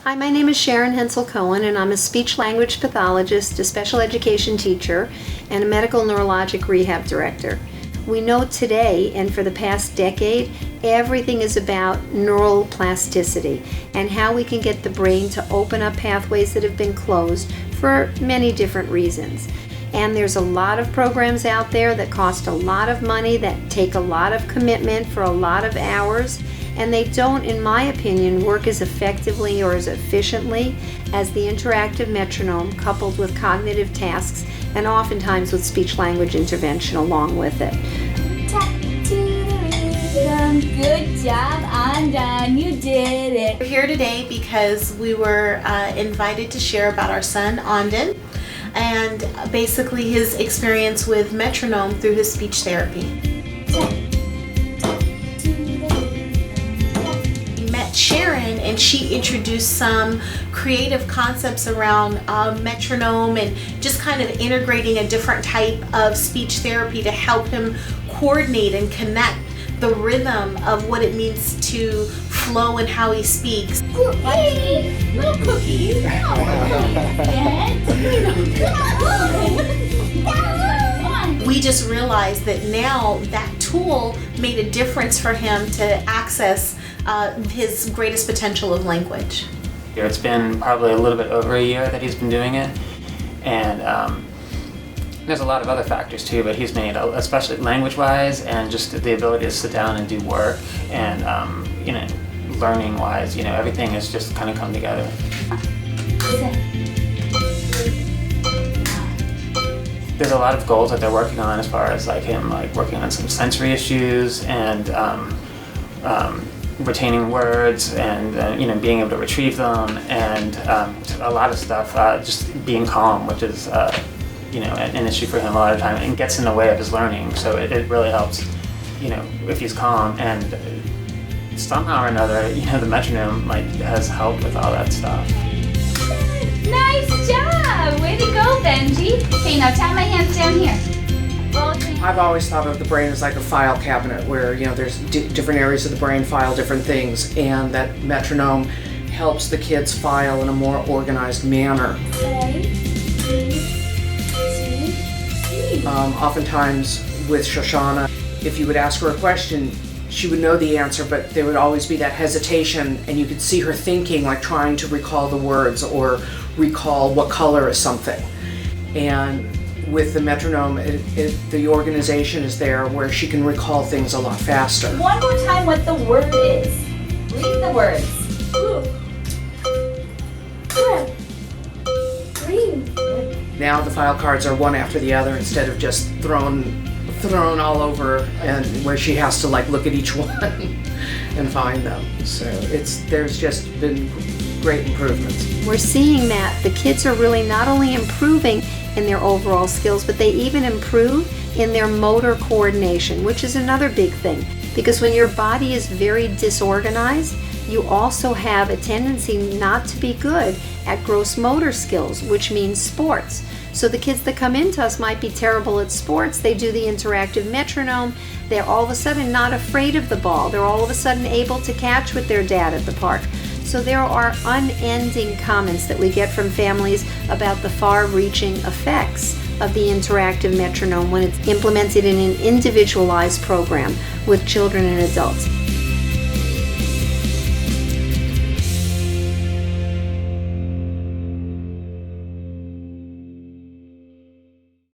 Hi, my name is Sharon Hensel-Cohen, and I'm a speech-language pathologist, a special education teacher, and a medical neurologic rehab director. We know today, and for the past decade, everything is about neural plasticity and how we can get the brain to open up pathways that have been closed for many different reasons. And there's a lot of programs out there that cost a lot of money, that take a lot of commitment for a lot of hours, and they don't, in my opinion, work as effectively or as efficiently as the interactive metronome coupled with cognitive tasks and oftentimes with speech-language intervention along with it. Tap to the rhythm. Good job, Andan. You did it. We're here today because we were invited to share about our son, Andan, and basically his experience with metronome through his speech therapy. We met Sharon, and she introduced some creative concepts around metronome and just kind of integrating a different type of speech therapy to help him coordinate and connect the rhythm of what it means to flow and how he speaks. Cookies! No cookies! We just realized that now that tool made a difference for him to access his greatest potential of language. It's been probably a little bit over a year that he's been doing it, and there's a lot of other factors too, but he's made, especially language-wise and just the ability to sit down and do work and, learning-wise, everything has just kind of come together. There's a lot of goals that they're working on as far as him working on some sensory issues and retaining words and being able to retrieve them and a lot of stuff, just being calm, which is an issue for him a lot of time, and gets in the way of his learning. So it really helps, if he's calm, and somehow or another, the metronome has helped with all that stuff. Nice job! Way to go, Benji. Okay, now tap my hands down here. I've always thought of the brain as like a file cabinet where, there's different areas of the brain file different things, and that metronome helps the kids file in a more organized manner. Oftentimes with Shoshana, if you would ask her a question, she would know the answer, but there would always be that hesitation, and you could see her thinking, trying to recall the words or recall what color is something. And with the metronome, the organization is there where she can recall things a lot faster. One more time what the word is. Read the words. Now the file cards are one after the other instead of just thrown all over, and where she has to look at each one and find them. So there's just been great improvements. We're seeing that the kids are really not only improving in their overall skills, but they even improve in their motor coordination, which is another big thing. Because when your body is very disorganized, you also have a tendency not to be good at gross motor skills, which means sports. So the kids that come into us might be terrible at sports. They do the interactive metronome. They're all of a sudden not afraid of the ball. They're all of a sudden able to catch with their dad at the park. So there are unending comments that we get from families about the far-reaching effects of the interactive metronome when it's implemented in an individualized program with children and adults.